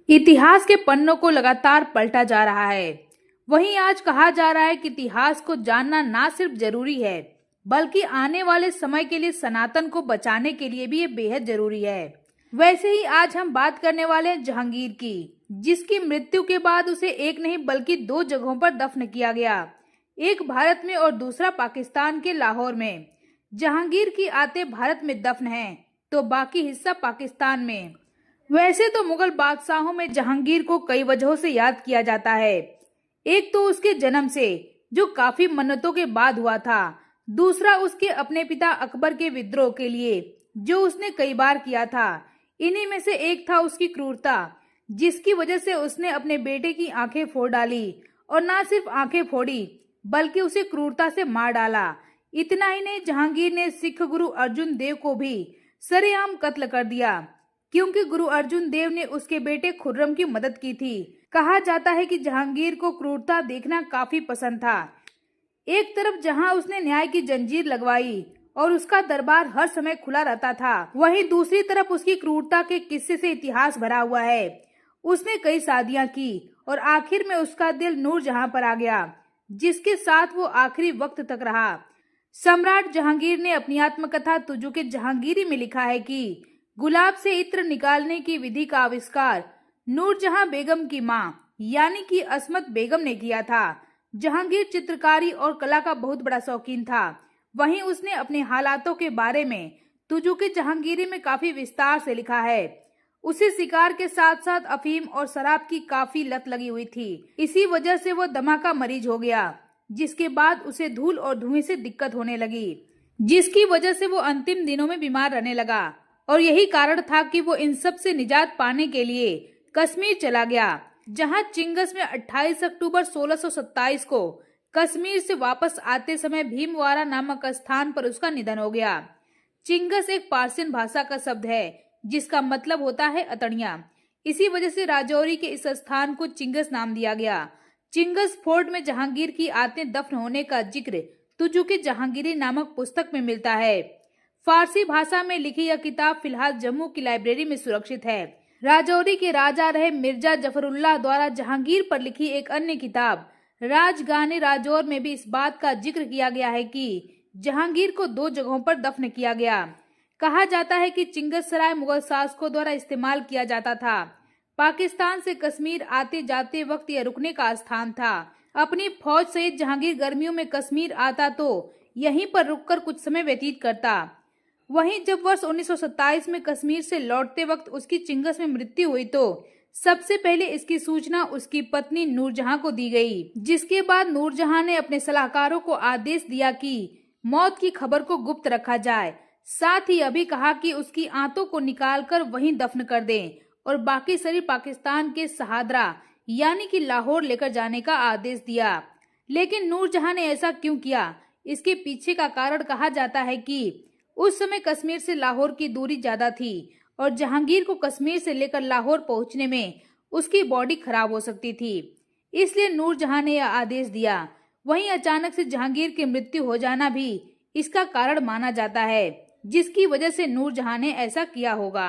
इतिहास के पन्नों को लगातार पलटा जा रहा है। वहीं आज कहा जा रहा है कि इतिहास को जानना ना सिर्फ जरूरी है, बल्कि आने वाले समय के लिए सनातन को बचाने के लिए भी ये बेहद जरूरी है। वैसे ही आज हम बात करने वाले हैं जहांगीर की, जिसकी मृत्यु के बाद उसे एक नहीं बल्कि दो जगहों पर दफन किया गया, एक भारत में और दूसरा पाकिस्तान के लाहौर में। जहांगीर की आते भारत में दफन है, तो बाकी हिस्सा पाकिस्तान में। वैसे तो मुगल बादशाहों में जहांगीर को कई वजहों से याद किया जाता है। एक तो उसके जन्म से, जो काफी मन्नतों के बाद हुआ था। दूसरा उसके अपने पिता अकबर के विद्रोह के लिए, जो उसने कई बार किया था। इन्हीं में से एक था उसकी क्रूरता, जिसकी वजह से उसने अपने बेटे की आंखें फोड़ डाली, और ना सिर्फ आंखें फोड़ी बल्कि उसे क्रूरता से मार डाला। इतना ही नहीं, जहांगीर ने सिख गुरु अर्जुन देव को भी सरेआम कत्ल कर दिया, क्योंकि गुरु अर्जुन देव ने उसके बेटे खुर्रम की मदद की थी। कहा जाता है कि जहांगीर को क्रूरता देखना काफी पसंद था। एक तरफ जहां उसने न्याय की जंजीर लगवाई और उसका दरबार हर समय खुला रहता था, वहीं दूसरी तरफ उसकी क्रूरता के किस्से से इतिहास भरा हुआ है। उसने कई शादियां की और आखिर में उसका दिल नूरजहां पर आ गया, जिसके साथ वो आखिरी वक्त तक रहा। सम्राट जहांगीर ने अपनी आत्मकथा तुजुक जहांगीरी में लिखा है कि गुलाब से इत्र निकालने की विधि का आविष्कार नूरजहां बेगम की मां यानी कि अस्मत बेगम ने किया था। जहांगीर चित्रकारी और कला का बहुत बड़ा शौकीन था। वहीं उसने अपने हालातों के बारे में तुजुक जहांगीरी में काफी विस्तार से लिखा है। उसे शिकार के साथ साथ अफीम और शराब की काफी लत लगी हुई थी। इसी वजह से वो दमा का मरीज हो गया, जिसके बाद उसे धूल और धुएं से दिक्कत होने लगी, जिसकी वजह से वो अंतिम दिनों में बीमार रहने लगा। और यही कारण था कि वो इन सब से निजात पाने के लिए कश्मीर चला गया, जहां चिंगस में 28 अक्टूबर 1627 को कश्मीर से वापस आते समय भीमवारा नामक स्थान पर उसका निधन हो गया। चिंगस एक पार्सियन भाषा का शब्द है, जिसका मतलब होता है अतड़िया। इसी वजह से राजौरी के इस स्थान को चिंगस नाम दिया गया। चिंगस फोर्ट में जहांगीर की आत्में दफन होने का जिक्र तुजुक जहांगीरी नामक पुस्तक में मिलता है। फारसी भाषा में लिखी यह किताब फिलहाल जम्मू की लाइब्रेरी में सुरक्षित है। राजौरी के राजा रहे मिर्जा जफरुल्लाह द्वारा जहांगीर पर लिखी एक अन्य किताब राजगाने राजौर में भी इस बात का जिक्र किया गया है कि जहांगीर को दो जगहों पर दफन किया गया। कहा जाता है कि चिंगस सराय मुगल शासकों द्वारा इस्तेमाल किया जाता था। पाकिस्तान से कश्मीर आते जाते वक्त यह रुकने का स्थान था। अपनी फौज सहित जहांगीर गर्मियों में कश्मीर आता तो यहीं पर रुककर कुछ समय व्यतीत करता। वहीं जब वर्ष 1927 में कश्मीर से लौटते वक्त उसकी चिंगस में मृत्यु हुई तो सबसे पहले इसकी सूचना उसकी पत्नी नूरजहां को दी गई, जिसके बाद नूरजहां ने अपने सलाहकारों को आदेश दिया कि मौत की खबर को गुप्त रखा जाए। साथ ही अभी कहा कि उसकी आंतों को निकालकर वहीं दफन कर दें और बाकी शरीर पाकिस्तान के शहादरा यानी कि लाहौर लेकर जाने का आदेश दिया। लेकिन नूरजहां ने ऐसा क्यों किया, इसके पीछे का कारण कहा जाता है कि उस समय कश्मीर से लाहौर की दूरी ज्यादा थी और जहांगीर को कश्मीर से लेकर लाहौर पहुंचने में उसकी बॉडी खराब हो सकती थी, इसलिए नूरजहां ने यह आदेश दिया। वहीं अचानक से जहांगीर की मृत्यु हो जाना भी इसका कारण माना जाता है, जिसकी वजह से नूरजहां ने ऐसा किया होगा।